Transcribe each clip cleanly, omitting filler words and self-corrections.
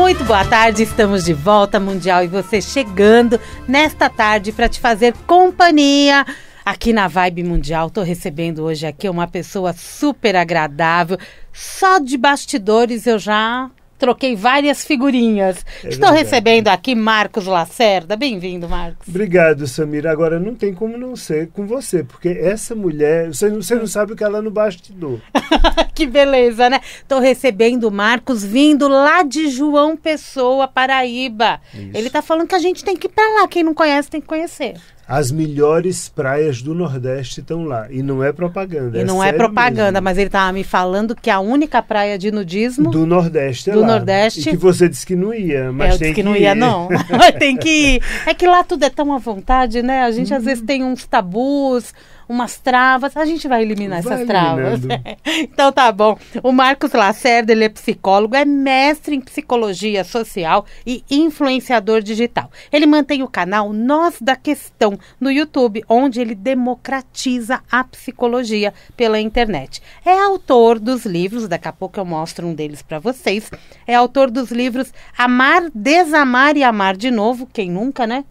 Muito boa tarde, estamos de volta, Mundial, e você chegando nesta tarde para te fazer companhia aqui na Vibe Mundial. Estou recebendo hoje aqui uma pessoa super agradável, só de bastidores eu já troquei várias figurinhas. Estou recebendo aqui Marcos Lacerda. Bem-vindo, Marcos. Obrigado, Samira. Agora, não tem como não ser com você, porque essa mulher, você não sabe o que ela é no bastidor. Que beleza, né? Estou recebendo o Marcos vindo lá de João Pessoa, Paraíba. Isso. Ele está falando que a gente tem que ir para lá. Quem não conhece tem que conhecer. As melhores praias do Nordeste estão lá. E não é propaganda. E não é propaganda, mesmo. Mas ele estava me falando que a única praia de nudismo do Nordeste é do lá. Nordeste. E que você disse que não ia, mas eu tem disse que não ir. ia, não. Tem que ir. É que lá tudo é tão à vontade, né? A gente às vezes tem uns tabus, umas travas. A gente vai eliminar essas travas. Então tá bom. O Marcos Lacerda, ele é psicólogo, é mestre em psicologia social e influenciador digital. Ele mantém o canal Nós da Questão no YouTube, onde ele democratiza a psicologia pela internet. É autor dos livros, daqui a pouco eu mostro um deles para vocês, é autor dos livros Amar, Desamar e Amar de Novo, quem nunca, né?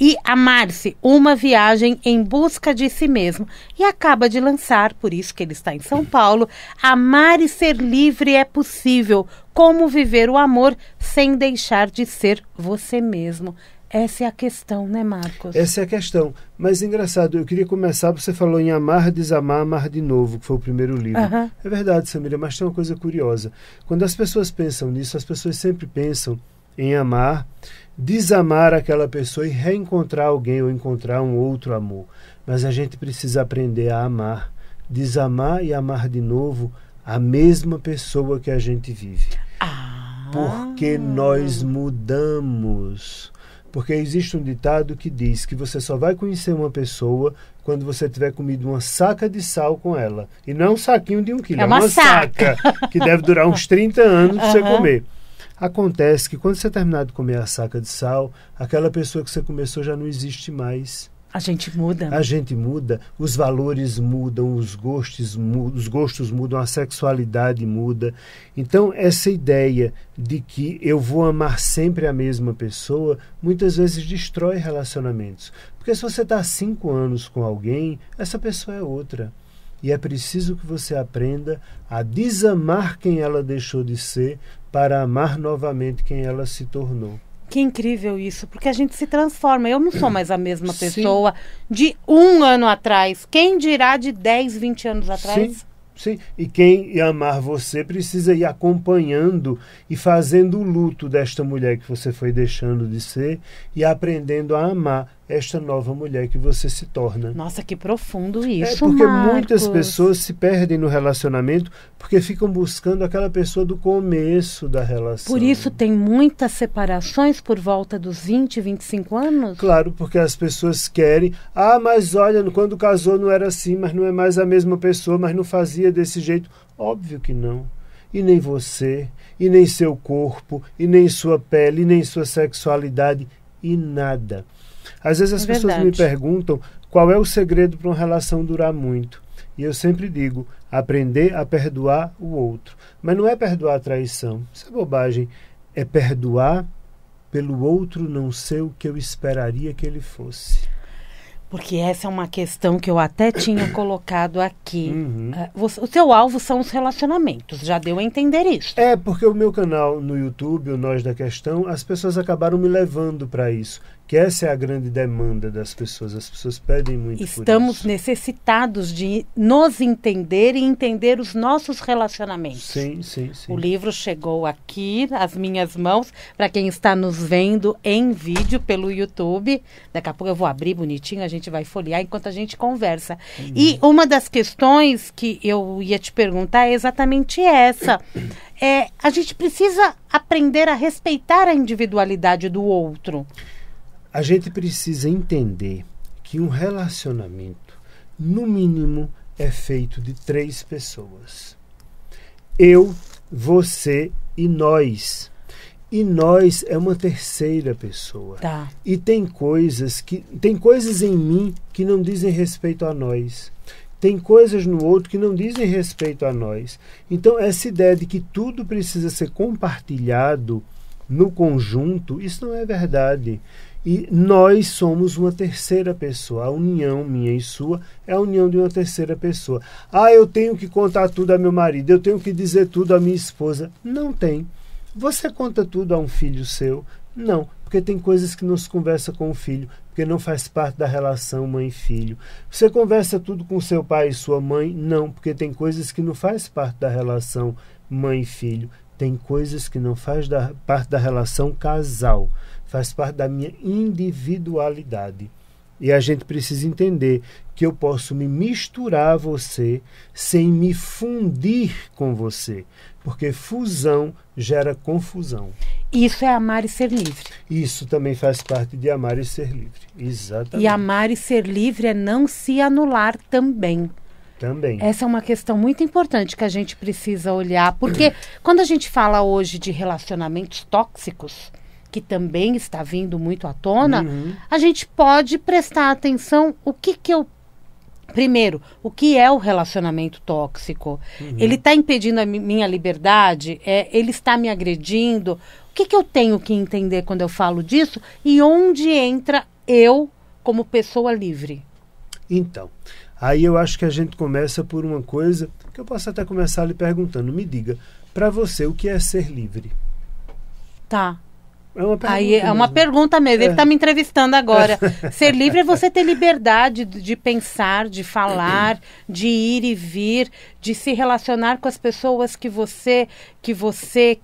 E Amar-se, uma viagem em busca de si mesmo. E acaba de lançar, por isso que ele está em São Paulo, Amar e Ser Livre é Possível, como viver o amor sem deixar de ser você mesmo. Essa é a questão, né, Marcos? Essa é a questão. Mas, engraçado, eu queria começar, você falou em Amar, Desamar, Amar de Novo, que foi o primeiro livro. É verdade, Samira, mas tem uma coisa curiosa. Quando as pessoas pensam nisso, as pessoas sempre pensam em amar, desamar aquela pessoa e reencontrar alguém ou encontrar um outro amor. Mas a gente precisa aprender a amar, desamar e amar de novo a mesma pessoa que a gente vive. Porque nós mudamos. Porque existe um ditado que diz que você só vai conhecer uma pessoa quando você tiver comido uma saca de sal com ela. E não é um saquinho de 1 quilo, é uma saca que deve durar uns 30 anos para você comer. Acontece que quando você terminar de comer a saca de sal, aquela pessoa que você começou já não existe mais. A gente muda. A gente muda, os valores mudam, os gostos mudam, a sexualidade muda. Então, essa ideia de que eu vou amar sempre a mesma pessoa, muitas vezes destrói relacionamentos. Porque se você está há 5 anos com alguém, essa pessoa é outra. E é preciso que você aprenda a desamar quem ela deixou de ser para amar novamente quem ela se tornou. Que incrível isso, porque a gente se transforma. Eu não sou mais a mesma pessoa de 1 ano atrás. Quem dirá de 10, 20 anos atrás? Sim, e quem amar você precisa ir acompanhando e fazendo o luto desta mulher que você foi deixando de ser e aprendendo a amar esta nova mulher que você se torna. Nossa, que profundo isso, porque Marcos. Muitas pessoas se perdem no relacionamento porque ficam buscando aquela pessoa do começo da relação. Por isso tem muitas separações por volta dos 20, 25 anos? Claro, porque as pessoas querem, mas olha, quando casou não era assim, mas não é mais a mesma pessoa, mas não fazia desse jeito. Óbvio que não. E nem você, e nem seu corpo, e nem sua pele, e nem sua sexualidade, e nada. Às vezes as pessoas me perguntam qual é o segredo para uma relação durar muito. E eu sempre digo, aprender a perdoar o outro. Mas não é perdoar a traição, isso é bobagem. É perdoar pelo outro não ser o que eu esperaria que ele fosse. Porque essa é uma questão que eu até tinha colocado aqui. O seu alvo são os relacionamentos, já deu a entender isso. É, porque o meu canal no YouTube, o Nós da Questão, as pessoas acabaram me levando para isso. Que essa é a grande demanda das pessoas. As pessoas pedem muito por isso. Estamos necessitados de nos entender e entender os nossos relacionamentos. Sim. O livro chegou aqui, às minhas mãos, para quem está nos vendo em vídeo pelo YouTube. Daqui a pouco eu vou abrir bonitinho, a gente vai folhear enquanto a gente conversa. E uma das questões que eu ia te perguntar é exatamente essa. A gente precisa aprender a respeitar a individualidade do outro. A gente precisa entender que um relacionamento, no mínimo, é feito de 3 pessoas. Eu, você e nós. E nós é uma terceira pessoa. E tem coisas em mim que não dizem respeito a nós. Tem coisas no outro que não dizem respeito a nós. Então, essa ideia de que tudo precisa ser compartilhado no conjunto, isso não é verdade. E nós somos uma terceira pessoa. A união minha e sua é a união de uma terceira pessoa. Eu tenho que contar tudo a meu marido, eu tenho que dizer tudo a minha esposa. Não tem. Você conta tudo a um filho seu? Não, porque tem coisas que não se conversa com o filho, porque não faz parte da relação mãe-filho. Você conversa tudo com seu pai e sua mãe? Não, porque tem coisas que não faz parte da relação mãe-filho. Tem coisas que não faz parte da relação casal. Faz parte da minha individualidade. E a gente precisa entender que eu posso me misturar a você sem me fundir com você. Porque fusão gera confusão. Isso é amar e ser livre. Isso também faz parte de amar e ser livre. Exatamente. E amar e ser livre é não se anular também. Também. Essa é uma questão muito importante que a gente precisa olhar. Porque quando a gente fala hoje de relacionamentos tóxicos, que também está vindo muito à tona, a gente pode prestar atenção primeiro, o que é o relacionamento tóxico? Ele está impedindo a minha liberdade? Ele está me agredindo? O que eu tenho que entender quando eu falo disso? E onde entra eu como pessoa livre? Então, aí eu acho que a gente começa por uma coisa que eu posso até começar lhe perguntando. Me diga, para você, o que é ser livre? Tá. É uma pergunta Aí é uma pergunta mesmo. Ele está me entrevistando agora. Ser livre é você ter liberdade de pensar, de falar, de ir e vir, de se relacionar com as pessoas que você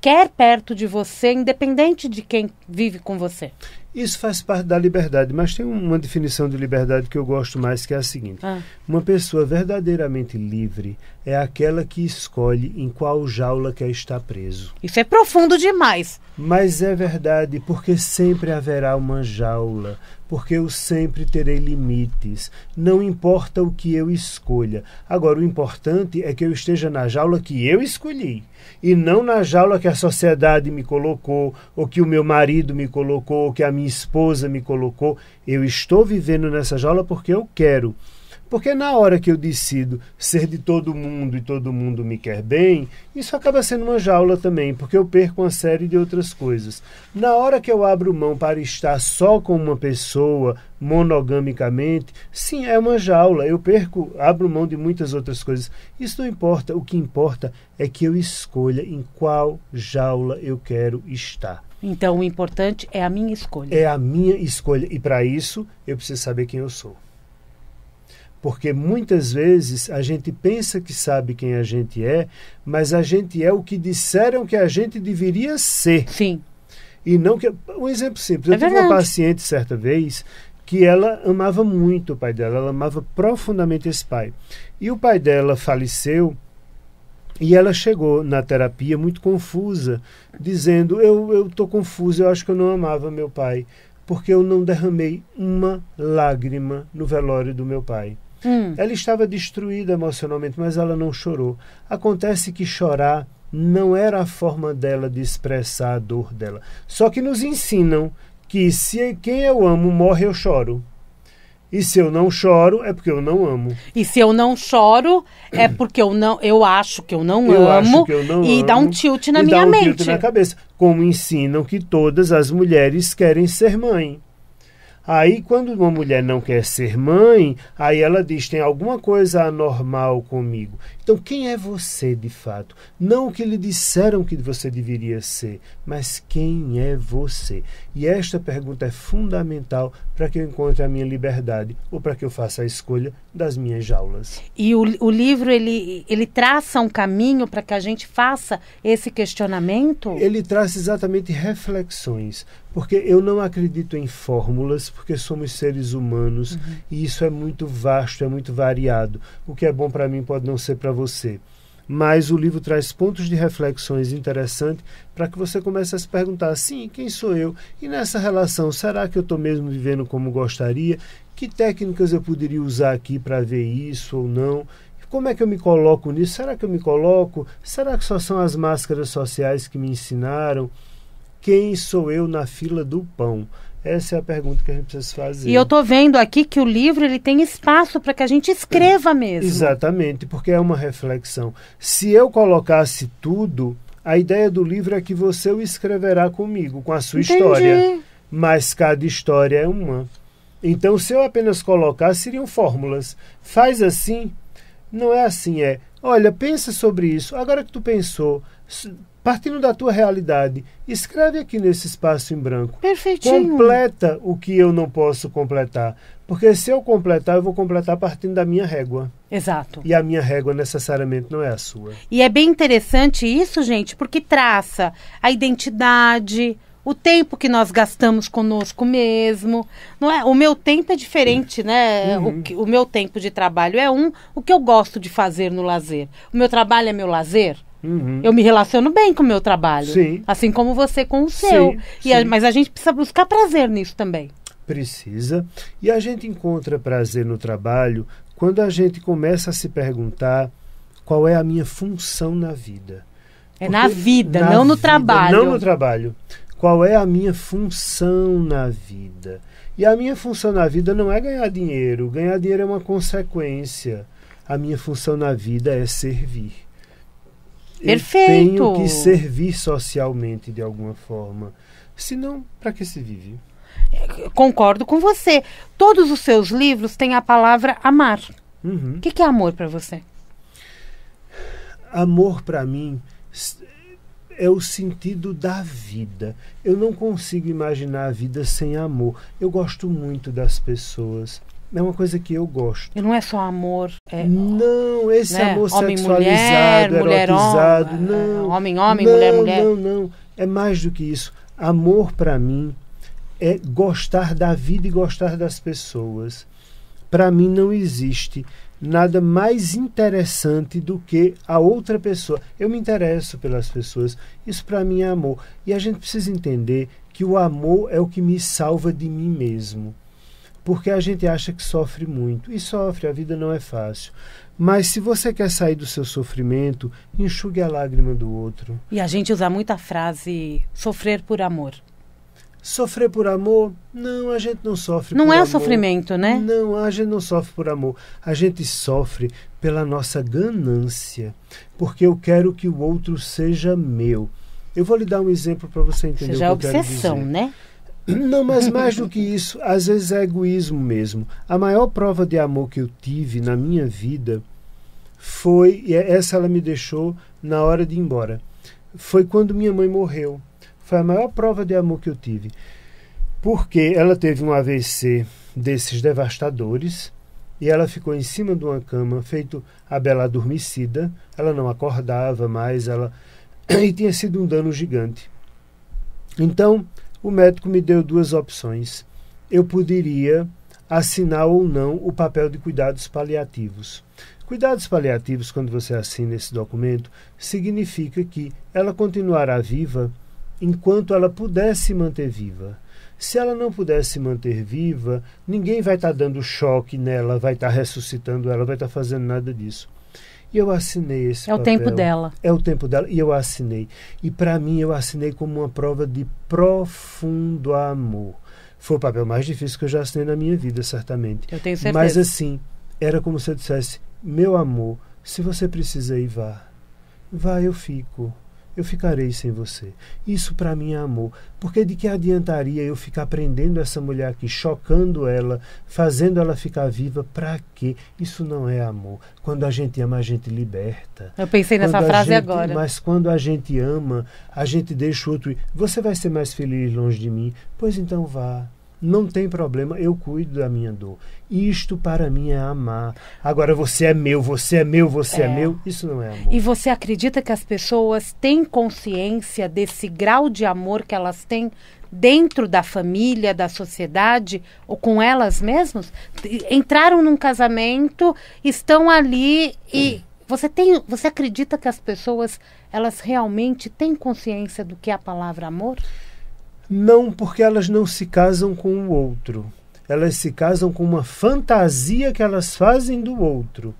quer perto de você, independente de quem vive com você. Isso faz parte da liberdade, mas tem uma definição de liberdade que eu gosto mais, que é a seguinte. Uma pessoa verdadeiramente livre é aquela que escolhe em qual jaula quer estar preso. Isso é profundo demais. Mas é verdade, porque sempre haverá uma jaula, porque eu sempre terei limites. Não importa o que eu escolha. Agora, o importante é que eu esteja na jaula que eu escolhi, e não na jaula que a sociedade me colocou, ou que o meu marido me colocou, ou que a minha esposa me colocou. Eu estou vivendo nessa jaula porque eu quero. Porque na hora que eu decido ser de todo mundo e todo mundo me quer bem, isso acaba sendo uma jaula também, porque eu perco uma série de outras coisas. Na hora que eu abro mão para estar só com uma pessoa monogamicamente, sim, é uma jaula. Eu abro mão de muitas outras coisas. Isso não importa. O que importa é que eu escolha em qual jaula eu quero estar. Então, o importante é a minha escolha. É a minha escolha. E para isso, eu preciso saber quem eu sou. Porque muitas vezes a gente pensa que sabe quem a gente é, mas a gente é o que disseram que a gente deveria ser. Sim. E não que... Um exemplo simples. Eu tive uma paciente certa vez que ela amava muito o pai dela, ela amava profundamente esse pai. E o pai dela faleceu e ela chegou na terapia muito confusa, dizendo, eu estou confusa, eu acho que eu não amava meu pai, porque eu não derramei uma lágrima no velório do meu pai. Ela estava destruída emocionalmente, mas ela não chorou. Acontece que chorar não era a forma dela de expressar a dor dela. Só que nos ensinam que se quem eu amo morre, eu choro. E se eu não choro, é porque eu não amo. E se eu não choro, é porque eu acho que eu não amo. E dá um tilt na minha mente. Dá um tilt na cabeça. Como ensinam que todas as mulheres querem ser mãe. Aí, quando uma mulher não quer ser mãe, aí ela diz, tem alguma coisa anormal comigo. Então, quem é você, de fato? Não o que lhe disseram que você deveria ser, mas quem é você? E esta pergunta é fundamental para que eu encontre a minha liberdade ou para que eu faça a escolha das minhas jaulas. E o livro, ele traça um caminho para que a gente faça esse questionamento? Ele traça exatamente reflexões. Porque eu não acredito em fórmulas, porque somos seres humanos e isso é muito vasto, é muito variado. O que é bom para mim pode não ser para você. Mas o livro traz pontos de reflexões interessantes para que você comece a se perguntar, sim, quem sou eu? E nessa relação, será que eu estou mesmo vivendo como gostaria? Que técnicas eu poderia usar aqui para ver isso ou não? Como é que eu me coloco nisso? Será que eu me coloco? Será que só são as máscaras sociais que me ensinaram? Quem sou eu na fila do pão? Essa é a pergunta que a gente precisa fazer. E eu estou vendo aqui que o livro ele tem espaço para que a gente escreva mesmo. Exatamente, porque é uma reflexão. Se eu colocasse tudo, a ideia do livro é que você o escreverá comigo, com a sua história. Mas cada história é uma. Então, se eu apenas colocar, seriam fórmulas. Faz assim, não é assim, é... Olha, pensa sobre isso. Agora que tu pensou, partindo da tua realidade, escreve aqui nesse espaço em branco. Perfeitinho. Completa o que eu não posso completar. Porque se eu completar, eu vou completar partindo da minha régua. Exato. E a minha régua necessariamente não é a sua. E é bem interessante isso, gente, porque traça a identidade, o tempo que nós gastamos conosco mesmo. Não é? O meu tempo é diferente, né? O meu tempo de trabalho é o que eu gosto de fazer no lazer. O meu trabalho é meu lazer. Eu me relaciono bem com o meu trabalho. Sim. Assim como você com o seu. Sim. Mas a gente precisa buscar prazer nisso também. Precisa. E a gente encontra prazer no trabalho quando a gente começa a se perguntar qual é a minha função na vida. É na vida, não no trabalho. Não no trabalho. Qual é a minha função na vida? E a minha função na vida não é ganhar dinheiro. Ganhar dinheiro é uma consequência. A minha função na vida é servir. Perfeito. Eu tenho que servir socialmente de alguma forma. Senão, para que se vive? Concordo com você. Todos os seus livros têm a palavra amar. O que é amor para você? Amor para mim é o sentido da vida. Eu não consigo imaginar a vida sem amor. Eu gosto muito das pessoas. É uma coisa que eu gosto. E não é só amor. Não, esse né? amor Homem, sexualizado, mulher, erotizado. Não. Homem, não, mulher, mulher. Não. É mais do que isso. Amor para mim é gostar da vida e gostar das pessoas. Para mim não existe nada mais interessante do que a outra pessoa. Eu me interesso pelas pessoas. Isso para mim é amor. E a gente precisa entender que o amor é o que me salva de mim mesmo. Porque a gente acha que sofre muito. E sofre, a vida não é fácil. Mas se você quer sair do seu sofrimento, enxugue a lágrima do outro. E a gente usa muito a frase sofrer por amor. Sofrer por amor? Não, a gente não sofre por amor. Não é o amor. Sofrimento, né? Não, a gente não sofre por amor. A gente sofre pela nossa ganância. Porque eu quero que o outro seja meu. Eu vou lhe dar um exemplo para você entender o que eu quero dizer. Isso já é obsessão, né? Não, mas mais do que isso, às vezes é egoísmo mesmo. A maior prova de amor que eu tive na minha vida foi, e essa ela me deixou na hora de ir embora, foi quando minha mãe morreu. Foi a maior prova de amor que eu tive. Porque ela teve um AVC desses devastadores e ela ficou em cima de uma cama, feito a bela adormecida. Ela não acordava mais, e tinha sido um dano gigante. Então, o médico me deu duas opções. Eu poderia assinar ou não o papel de cuidados paliativos. Cuidados paliativos, quando você assina esse documento, significa que ela continuará viva enquanto ela puder se manter viva. Se ela não puder se manter viva, ninguém vai estar dando choque nela, vai estar ressuscitando ela, vai estar fazendo nada disso. E eu assinei esse papel. É o tempo dela. É o tempo dela. E eu assinei. E para mim eu assinei como uma prova de profundo amor. Foi o papel mais difícil que eu já assinei na minha vida, certamente. Eu tenho certeza. Mas assim, era como se eu dissesse, meu amor, se você precisa ir, vá. Vá, eu fico. Eu ficarei sem você. Isso para mim é amor. Porque de que adiantaria eu ficar prendendo essa mulher aqui, chocando ela, fazendo ela ficar viva? Para quê? Isso não é amor. Quando a gente ama, a gente liberta. Eu pensei nessa frase agora. Mas quando a gente ama, a gente deixa o outro ir. Você vai ser mais feliz longe de mim? Pois então vá. Não tem problema, eu cuido da minha dor. Isto para mim é amar. Agora você é meu, você é meu, você é meu. Isso não é amor. E você acredita que as pessoas têm consciência desse grau de amor que elas têm dentro da família, da sociedade, ou com elas mesmas? Entraram num casamento, estão ali e você acredita que as pessoas elas realmente têm consciência do que é a palavra amor? Não, porque elas não se casam com o outro. Elas se casam com uma fantasia que elas fazem do outro.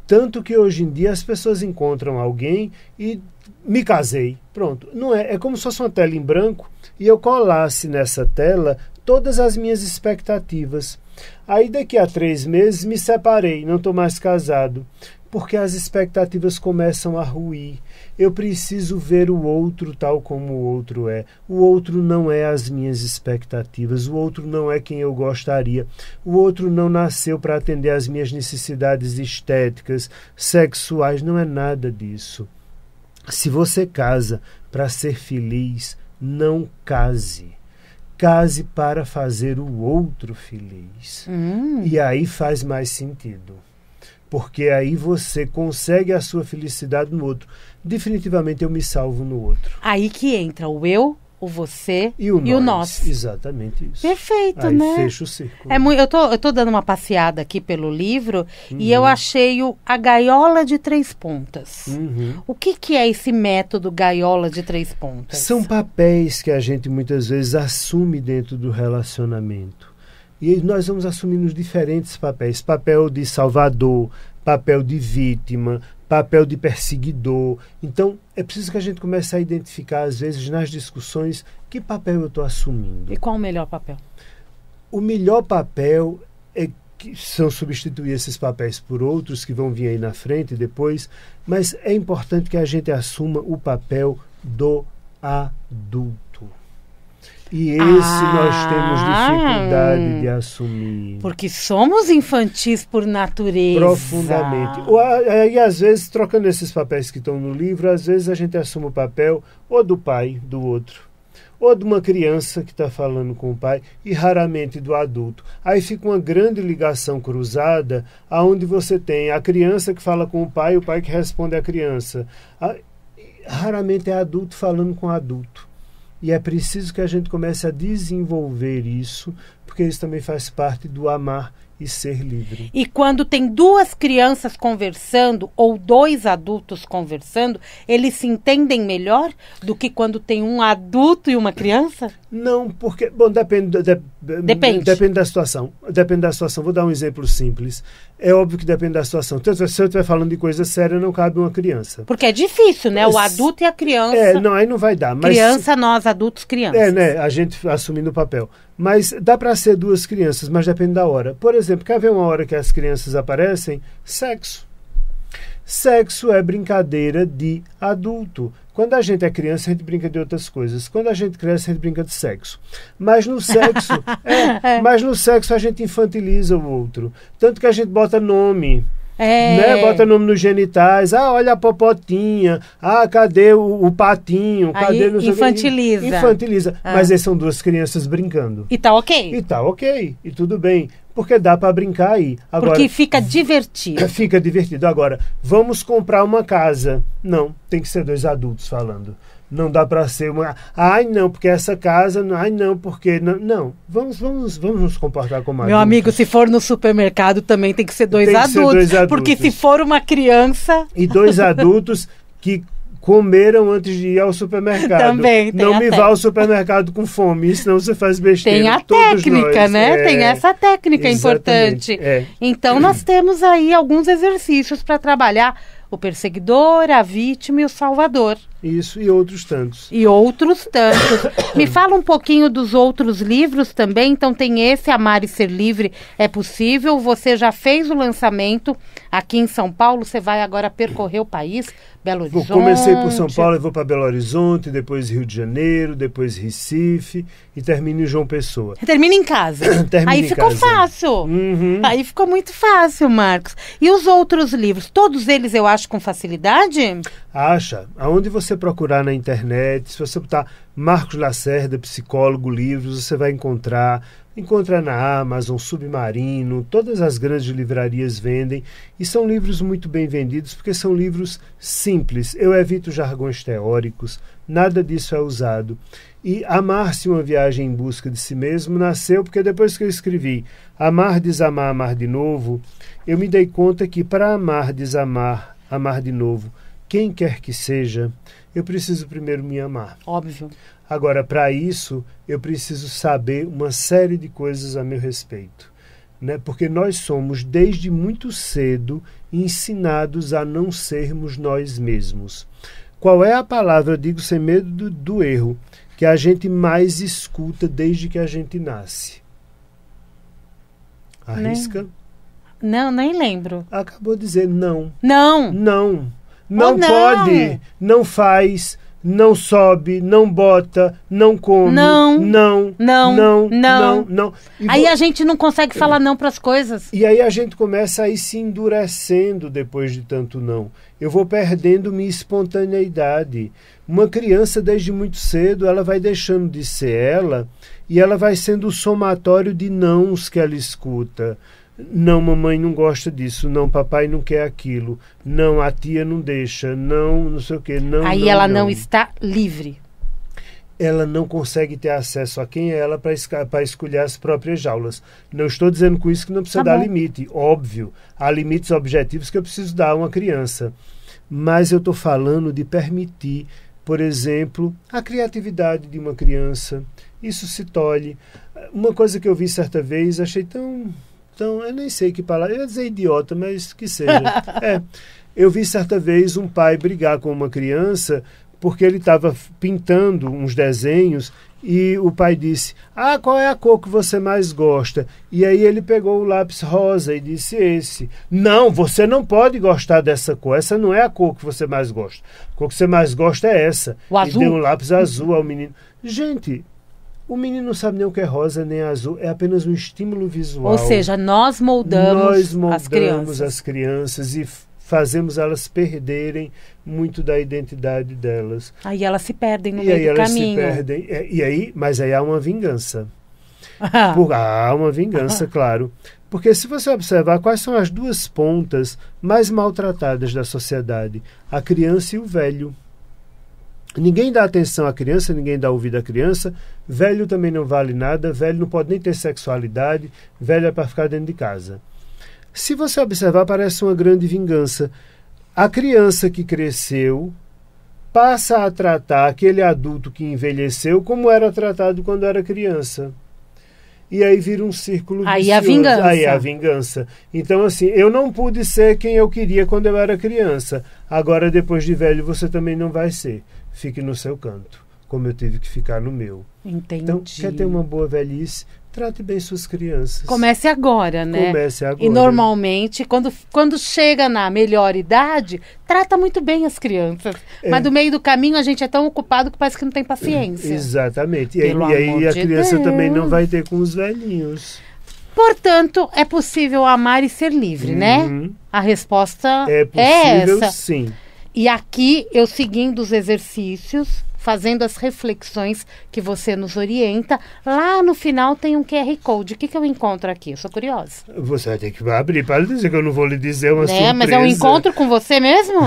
Tanto que hoje em dia as pessoas encontram alguém e me casei. Pronto. Não é como se fosse uma tela em branco e eu colasse nessa tela todas as minhas expectativas. Aí daqui a 3 meses me separei, não estou mais casado, porque as expectativas começam a ruir. Eu preciso ver o outro tal como o outro é. O outro não é as minhas expectativas, o outro não é quem eu gostaria, o outro não nasceu para atender às minhas necessidades estéticas, sexuais, não é nada disso. Se você casa para ser feliz, não case. Case para fazer o outro feliz. E aí faz mais sentido. Porque aí você consegue a sua felicidade no outro. Definitivamente eu me salvo no outro. Aí que entra o eu, o você e o nós. Exatamente isso. Perfeito, aí né? Fecha o círculo. Eu tô dando uma passeada aqui pelo livro e eu achei a gaiola de 3 pontas. O que é esse método gaiola de 3 pontas? São papéis que a gente muitas vezes assume dentro do relacionamento. E nós vamos assumindo os diferentes papéis. Papel de salvador, papel de vítima, papel de perseguidor. Então, é preciso que a gente comece a identificar, às vezes, nas discussões, que papel eu estou assumindo. E qual o melhor papel? O melhor papel é que são substituir esses papéis por outros que vão vir aí na frente depois, mas é importante que a gente assuma o papel do adulto. E esse nós temos dificuldade de assumir. Porque somos infantis por natureza. Profundamente. E às vezes, trocando esses papéis que estão no livro, às vezes a gente assume o papel ou do pai, do outro, ou de uma criança que está falando com o pai, e raramente do adulto. Aí fica uma grande ligação cruzada, onde você tem a criança que fala com o pai que responde à criança. Raramente é adulto falando com adulto. E é preciso que a gente comece a desenvolver isso, porque isso também faz parte do amar e ser livre. E quando tem 2 crianças conversando ou 2 adultos conversando, eles se entendem melhor do que quando tem um adulto e uma criança? Não, porque... Bom, depende da situação. Depende da situação. Vou dar um exemplo simples. É óbvio que depende da situação. Se eu estiver falando de coisa séria, não cabe uma criança. Porque é difícil, né? O adulto e a criança. Não, aí não vai dar. Mas, criança, nós, adultos, crianças. Né? A gente assumindo o papel. Mas dá para ser 2 crianças, mas depende da hora. Por exemplo, quer ver uma hora que as crianças aparecem? Sexo. Sexo é brincadeira de adulto. Quando a gente é criança, a gente brinca de outras coisas. Quando a gente cresce, a gente brinca de sexo. Mas no sexo, mas no sexo a gente infantiliza o outro. Tanto que a gente bota nome. Né? Bota nome nos genitais. Olha a popotinha. Cadê o patinho? Cadê aí infantiliza. Infantiliza. Mas aí são 2 crianças brincando. E tá ok. E tudo bem. Porque dá para brincar aí. Agora, porque fica divertido. Fica divertido. Agora, vamos comprar uma casa. Não, tem que ser 2 adultos falando. Não dá para ser uma... não, porque essa casa... não, porque... Não, vamos nos comportar como adultos. Meu amigo, se for no supermercado também tem que ser 2 adultos. Porque se for uma criança... E 2 adultos que comeram antes de ir ao supermercado. Também tem Não me vá ao supermercado com fome, senão você faz besteira. Tem a técnica, né? Tem essa técnica importante. Então nós temos aí alguns exercícios para trabalhar o perseguidor, a vítima e o salvador. Isso, e outros tantos. Me fala um pouquinho dos outros livros também. Então tem esse, Amar e Ser Livre é Possível. Você já fez o lançamento aqui em São Paulo. Você vai agora percorrer o país, Belo Horizonte. Comecei por São Paulo e vou para Belo Horizonte, depois Rio de Janeiro, depois Recife e termino em João Pessoa. Termina em casa. Aí ficou fácil. Aí ficou muito fácil, Marcos. E os outros livros? Todos eles eu acho com facilidade? Acha. Aonde você procurar na internet, se você botar Marcos Lacerda, psicólogo, livros, você vai encontrar. Encontra na Amazon, Submarino, todas as grandes livrarias vendem e são livros muito bem vendidos porque são livros simples. Eu evito jargões teóricos, nada disso é usado. E Amar-se, uma viagem em busca de si mesmo, nasceu porque depois que eu escrevi Amar, Desamar, Amar de Novo, eu me dei conta que para amar, desamar, amar de novo, quem quer que seja, eu preciso primeiro me amar. Óbvio. Agora, para isso, eu preciso saber uma série de coisas a meu respeito. Né? Porque nós somos, desde muito cedo, ensinados a não sermos nós mesmos. Qual é a palavra, eu digo sem medo do erro, que a gente mais escuta desde que a gente nasce? Arrisca? Não, nem lembro. Acabou de dizer não. Não. Não. Não pode, não faz, não sobe, não bota, não come, não. Aí a gente não consegue falar não para as coisas. E aí a gente começa a ir se endurecendo depois de tanto não. Eu vou perdendo minha espontaneidade. Uma criança, desde muito cedo, ela vai deixando de ser ela e ela vai sendo o somatório de nãos que ela escuta. Não, mamãe não gosta disso. Não, papai não quer aquilo. Não, a tia não deixa. Não sei o quê. Não, aí ela não está livre. Ela não consegue ter acesso a quem é ela para escolher as próprias jaulas. Não estou dizendo com isso que não precisa dar limite. Óbvio, há limites objetivos que eu preciso dar a uma criança. Mas eu estou falando de permitir, por exemplo, a criatividade de uma criança. Isso se tolhe. Uma coisa que eu vi certa vez, achei tão eu nem sei que palavra, eu ia dizer idiota, mas que seja. Eu vi certa vez um pai brigar com uma criança porque ele estava pintando uns desenhos e o pai disse, qual é a cor que você mais gosta? E aí ele pegou o lápis rosa e disse esse. Não, você não pode gostar dessa cor, essa não é a cor que você mais gosta. A cor que você mais gosta é essa. O azul. E deu um lápis azul ao menino. Gente, o menino não sabe nem o que é rosa nem azul, é apenas um estímulo visual. Ou seja, nós moldamos as crianças e fazemos elas perderem muito da identidade delas. Aí elas se perdem no meio do caminho. Se perdem, mas aí há uma vingança. Há uma vingança, claro. Porque se você observar quais são as duas pontas mais maltratadas da sociedade, a criança e o velho. Ninguém dá atenção à criança, ninguém dá ouvido à criança. Velho também não vale nada, velho não pode nem ter sexualidade, velho é para ficar dentro de casa. Se você observar, parece uma grande vingança. A criança que cresceu passa a tratar aquele adulto que envelheceu como era tratado quando era criança. E aí vira um círculo vicioso. Aí a vingança. Então, assim, eu não pude ser quem eu queria quando eu era criança. Agora, depois de velho, você também não vai ser. Fique no seu canto, como eu tive que ficar no meu. Entendi. Então, quer ter uma boa velhice? Trate bem suas crianças. Comece agora, né? Comece agora. E normalmente, quando chega na melhor idade, trata muito bem as crianças. Mas no meio do caminho a gente é tão ocupado que parece que não tem paciência. Exatamente. E aí a criança também não vai ter com os velhinhos. Portanto, é possível amar e ser livre, né? A resposta é possível, essa. Sim. E aqui, eu seguindo os exercícios, fazendo as reflexões que você nos orienta, lá no final tem um QR Code. O que eu encontro aqui? Eu sou curiosa. Você vai ter que abrir para dizer que eu não vou lhe dizer uma surpresa. Mas é um encontro com você mesmo?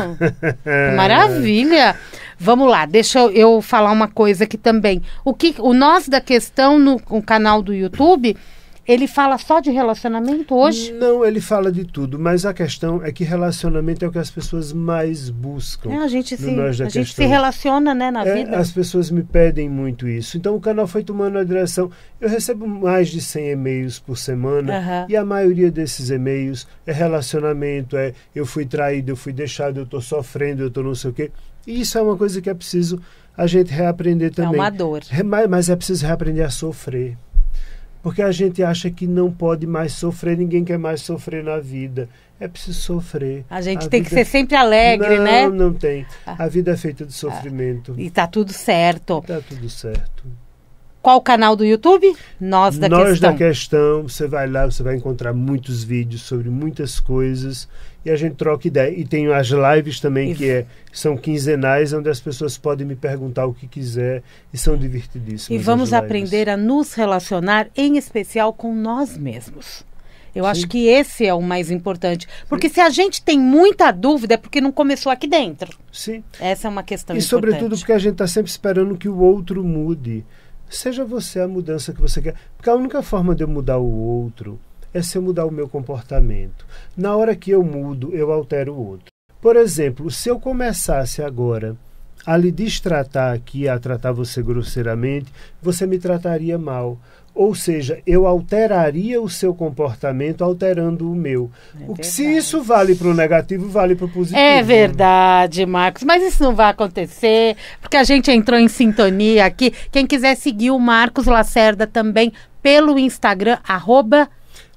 Maravilha! Vamos lá, deixa eu falar uma coisa aqui também. O Nós da Questão no canal do YouTube... Ele fala só de relacionamento hoje? Não, ele fala de tudo, mas a questão é que relacionamento é o que as pessoas mais buscam. A gente se relaciona, né, na vida. As pessoas me pedem muito isso. Então o canal foi tomando a direção. Eu recebo mais de 100 e-mails por semana e a maioria desses e-mails é relacionamento, eu fui traído, eu fui deixado, eu estou sofrendo, eu estou não sei o quê. E isso é uma coisa que é preciso a gente reaprender também. É uma dor. Mas é preciso reaprender a sofrer. Porque a gente acha que não pode mais sofrer, ninguém quer mais sofrer na vida. É preciso sofrer. A gente tem que ser sempre alegre, né? Não tem. A vida é feita de sofrimento. E tá tudo certo. Tá tudo certo. Qual o canal do YouTube? Nós da Questão. Nós da Questão. Você vai lá, você vai encontrar muitos vídeos sobre muitas coisas e a gente troca ideia. E tem as lives também, são quinzenais, onde as pessoas podem me perguntar o que quiser e são divertidíssimas. E vamos aprender a nos relacionar, em especial com nós mesmos. Eu acho que esse é o mais importante. Porque se a gente tem muita dúvida, é porque não começou aqui dentro. Sim. Essa é uma questão importante. E sobretudo porque a gente está sempre esperando que o outro mude. Seja você a mudança que você quer. Porque a única forma de eu mudar o outro é se eu mudar o meu comportamento. Na hora que eu mudo, eu altero o outro. Por exemplo, se eu começasse agora a lhe destratar aqui, a tratar você grosseiramente, você me trataria mal. Ou seja, eu alteraria o seu comportamento alterando o meu. Se isso vale para o negativo, vale para o positivo. É verdade, Marcos. Mas isso não vai acontecer, porque a gente entrou em sintonia aqui. Quem quiser seguir o Marcos Lacerda também pelo Instagram,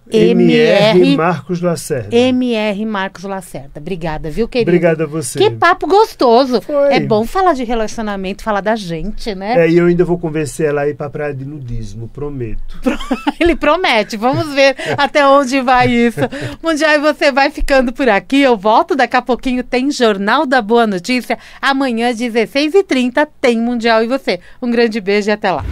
@MR Marcos Lacerda. MR Marcos Lacerda. Obrigada, viu, querido? Obrigada a você. Que papo gostoso. Foi. É bom falar de relacionamento, falar da gente, né? E eu ainda vou convencer ela a ir para a praia de nudismo, prometo. Ele promete. Vamos ver até onde vai isso. Mundial e você vai ficando por aqui. Eu volto daqui a pouquinho. Tem Jornal da Boa Notícia. Amanhã, 16h30, tem Mundial e você. Um grande beijo e até lá.